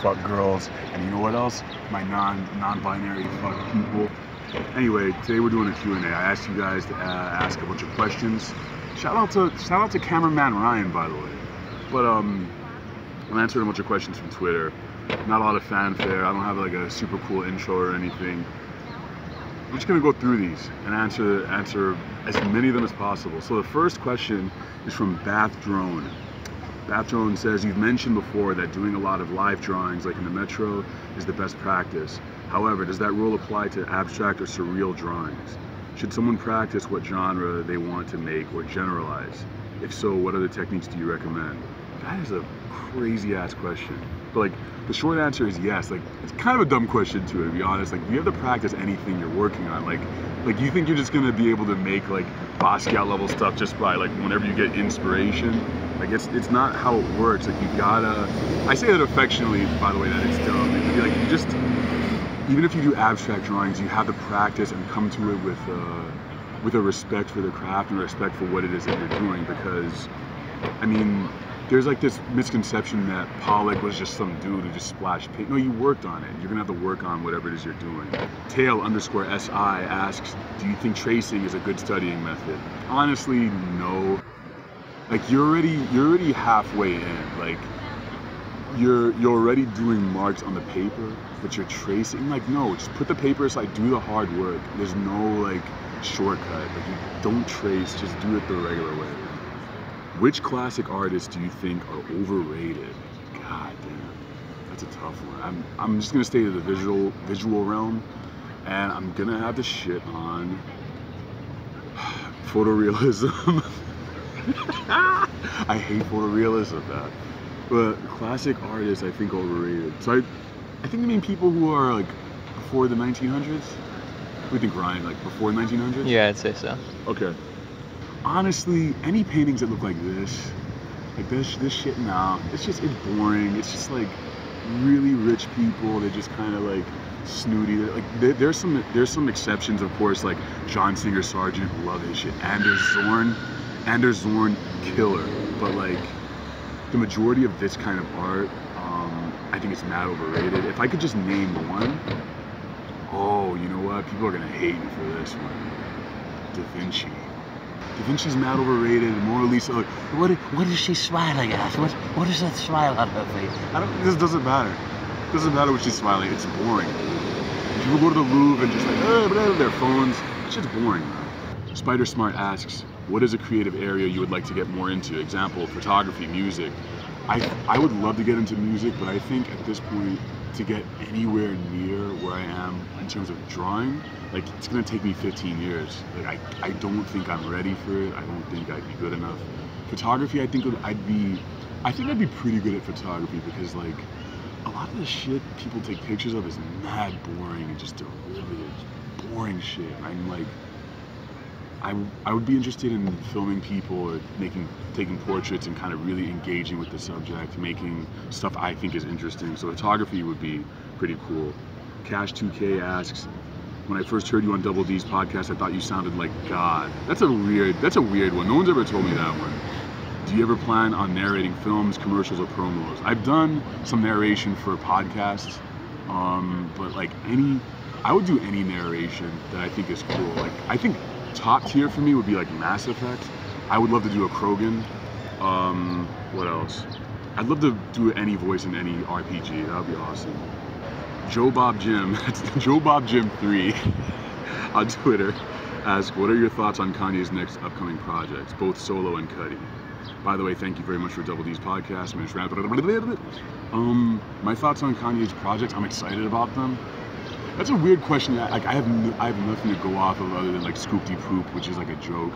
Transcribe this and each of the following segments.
fuck girls, and you know what else? My non-binary fuck people. Anyway, today we're doing a Q&A. I asked you guys to ask a bunch of questions. Shout out to Cameraman Ryan, by the way. But I'm answering a bunch of questions from Twitter. Not a lot of fanfare. I don't have like a super cool intro or anything. I'm just gonna go through these and answer as many of them as possible. So the first question is from Bath Drone. Bath Drone says, you've mentioned before that doing a lot of live drawings like in the Metro is the best practice. However, does that rule apply to abstract or surreal drawings? Should someone practice what genre they want to make or generalize? If so, what other techniques do you recommend? That is a crazy ass question. But like, the short answer is yes. Like, it's kind of a dumb question too, to be honest. Like, you have to practice anything you're working on. Like you think you're just gonna be able to make like Basquiat level stuff just by like whenever you get inspiration? Like, it's not how it works. Like, you gotta, I say that affectionately, by the way, that it's dumb. Like, you just, even if you do abstract drawings, you have to practice and come to it with a respect for the craft and respect for what it is that you're doing. Because, I mean, there's like this misconception that Pollock was just some dude who just splashed paint. No, you worked on it. You're gonna have to work on whatever it is you're doing. Tail_SI asks, do you think tracing is a good studying method? Honestly, no. Like, you're already halfway in. Like, you're already doing marks on the paper, but you're tracing. Like, no, just put the paper aside, do the hard work. There's no like shortcut. Like, you don't trace, just do it the regular way. Which classic artists do you think are overrated? God damn, that's a tough one. I'm just gonna stay to the visual realm, and I'm gonna have to shit on photorealism. I hate photorealism, man. But classic artists, I think, overrated. So I think they mean people who are like before the 1900s. What do you think, Ryan? Like before 1900s? Yeah, I'd say so. Okay. Honestly, any paintings that look like this shit, nah. It's boring. It's just like really rich people. They're just kind of like snooty. There's some exceptions, of course, like John Singer Sargent, who love his shit. Anders Zorn, killer. But like the majority of this kind of art, I think it's mad overrated. If I could just name one, oh, you know what? People are gonna hate me for this one. Da Vinci. Da Vinci's mad overrated. Mona Lisa, like, what is she smiling at? What is that smile on her face? This doesn't matter. It doesn't matter what she's smiling. It's boring. People go to the Louvre and just like, their phones. It's just boring, man. Spider Smart asks, what is a creative area you would like to get more into? Example, photography, music. I would love to get into music, but I think at this point, to get anywhere near where I am in terms of drawing, like, it's gonna take me 15 years. Like, I don't think I'm ready for it. I don't think I'd be good enough. Photography, I think I'd be pretty good at photography, because like a lot of the shit people take pictures of is mad boring and just really boring shit. I'm like, I would be interested in filming people or taking portraits and kind of really engaging with the subject, making stuff I think is interesting. So photography would be pretty cool. Cash2K asks, when I first heard you on Double D's podcast, I thought you sounded like God. That's a weird one. No one's ever told me that one. Do you ever plan on narrating films, commercials, or promos? I've done some narration for podcasts, but like I would do any narration that I think is cool. Like, I think top tier for me would be like Mass Effect. I would love to do a Krogan. What else? I'd love to do any voice in any RPG. That would be awesome. Joe Bob Jim, that's Joe Bob Jim 3 on Twitter, asks, what are your thoughts on Kanye's next upcoming projects, both solo and Cudi? By the way, thank you very much for Double D's podcast. My thoughts on Kanye's projects, I'm excited about them. That's a weird question. Like, I have nothing to go off of other than like Scoop De Poop, which is like a joke.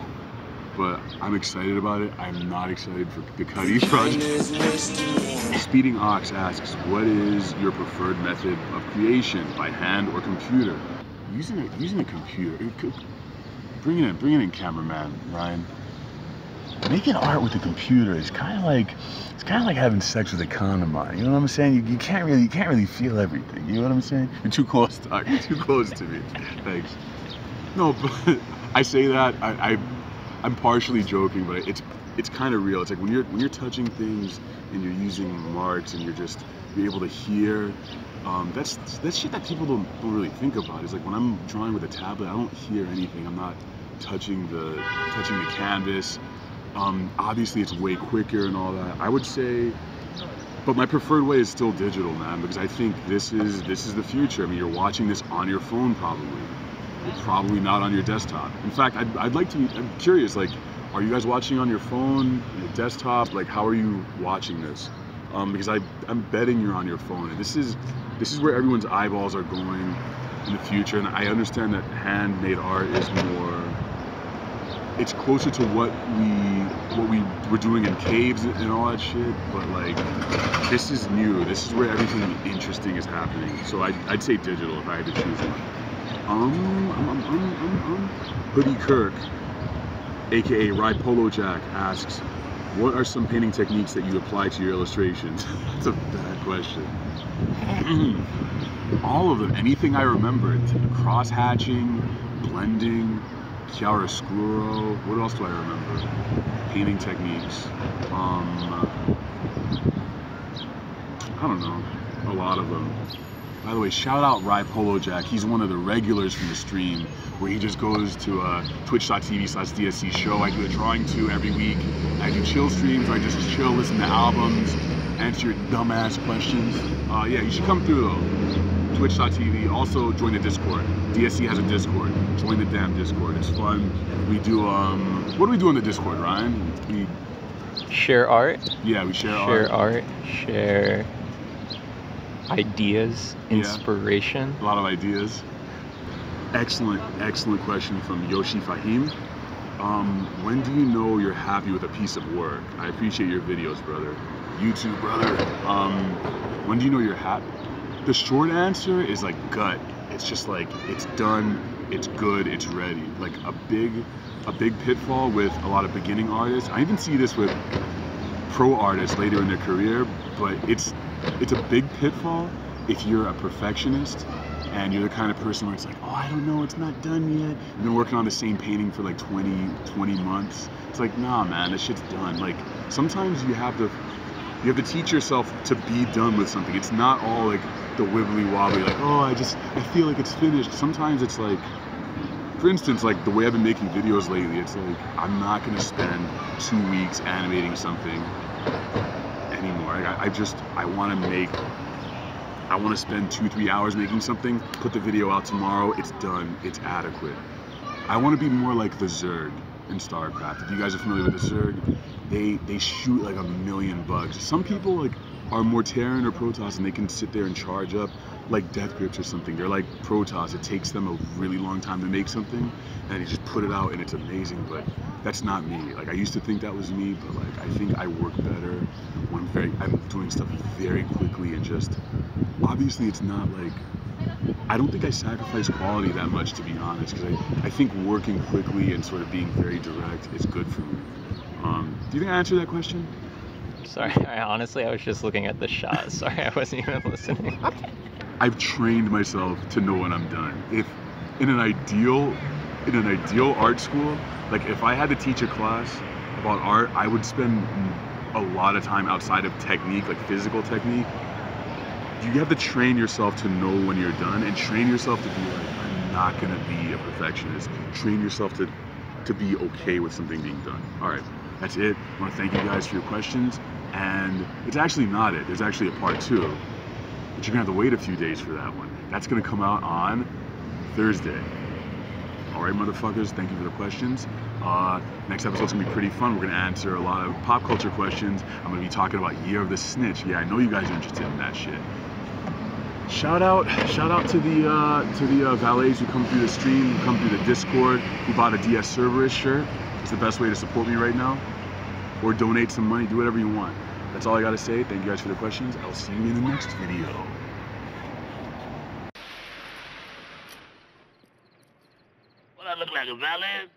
But I'm excited about it. I'm not excited for the Cudi project. Speeding Ox asks, what is your preferred method of creation, by hand or computer? Using a computer. Bring it in, Cameraman Ryan. Making art with a computer is kind of like having sex with a condom on. You know what I'm saying? You can't really feel everything. You know what I'm saying? You're too close, Doc. You're too close to me. Thanks. No, but I say that I'm partially joking, but it's kind of real. It's like when you're touching things and you're using marks and you're able to hear. That's shit that people don't really think about. It's like when I'm drawing with a tablet, I don't hear anything. I'm not touching the canvas. Obviously, it's way quicker and all that. I would say, but my preferred way is still digital, man, because I think this is the future. I mean, you're watching this on your phone probably not on your desktop. In fact, I'm curious, like, are you guys watching on your phone, your desktop? Like, how are you watching this? Because I'm betting you're on your phone, and this is where everyone's eyeballs are going in the future. And I understand that handmade art is more, it's closer to what we were doing in caves and all that shit. But like, this is new. This is where everything interesting is happening. So I'd say digital if I had to choose one. Hoodie Kirk, aka Ride Polo Jack, asks, what are some painting techniques that you apply to your illustrations? That's a bad question. All of them, anything I remembered. Cross hatching, blending, chiaroscuro. What else do I remember? Painting techniques. I don't know. A lot of them. By the way, shout out Rye Polo Jack. He's one of the regulars from the stream where he just goes to twitch.tv/DSC show. I do a drawing too every week. I do chill streams where I just chill, listen to albums, answer your dumbass questions. Yeah, you should come through though. Twitch.tv. Also join the Discord. DSC has a Discord. Join the damn Discord. It's fun. We do, what do we do on the Discord, Ryan? We share art. Yeah, we share art. Share ideas, inspiration. Yeah, a lot of ideas. Excellent question from Yoshi Fahim. When do you know you're happy with a piece of work? I appreciate your videos, brother. You too, brother. When do you know you're happy? The short answer is like gut. It's just like, it's done, it's good, it's ready. Like a big pitfall with a lot of beginning artists. I even see this with pro artists later in their career, but it's a big pitfall if you're a perfectionist and you're the kind of person where it's like, oh, I don't know, it's not done yet. You've been working on the same painting for like 20 months. It's like, nah, man, this shit's done. Like, sometimes you have to teach yourself to be done with something. It's not all like the wibbly wobbly, like, oh, I feel like it's finished. Sometimes it's like, for instance, like the way I've been making videos lately, it's like, I'm not gonna spend 2 weeks animating something anymore. I want to spend 2-3 hours making something, put the video out tomorrow, it's done, it's adequate. I want to be more like the Zerg in StarCraft. If you guys are familiar with the Zerg, they shoot like 1,000,000 bugs. Some people like are more Terran or Protoss and they can sit there and charge up like Death Grips or something. They're like Protoss. It takes them a really long time to make something and they just put it out and it's amazing, but that's not me. Like, I used to think that was me, but like, I think I work better when I'm doing stuff very quickly and just, obviously it's not like, I don't think I sacrifice quality that much, to be honest, because I think working quickly and sort of being very direct is good for me. Do you think I answered that question? Sorry, honestly, I was just looking at the shot. Sorry, I wasn't even listening. I've trained myself to know when I'm done. If in an ideal art school, like if I had to teach a class about art, I would spend a lot of time outside of technique, like physical technique. You have to train yourself to know when you're done and train yourself to be like, I'm not gonna be a perfectionist. Train yourself to be okay with something being done. All right, that's it. I wanna thank you guys for your questions. And it's actually not it. There's actually a part 2, but you're gonna have to wait a few days for that one. That's gonna come out on Thursday. All right, motherfuckers, thank you for the questions. Next episode's gonna be pretty fun. We're gonna answer a lot of pop culture questions. I'm gonna be talking about Year of the Snitch. Yeah, I know you guys are interested in that shit. Shout out to the valets who come through the stream, who come through the Discord, who bought a DS Cerberus shirt. It's the best way to support me right now. Or donate some money, do whatever you want. That's all I gotta say. Thank you guys for the questions. I'll see you in the next video. What, I look like a valet?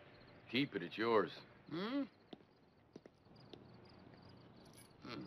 Keep it, it's yours. Hmm? Hmm.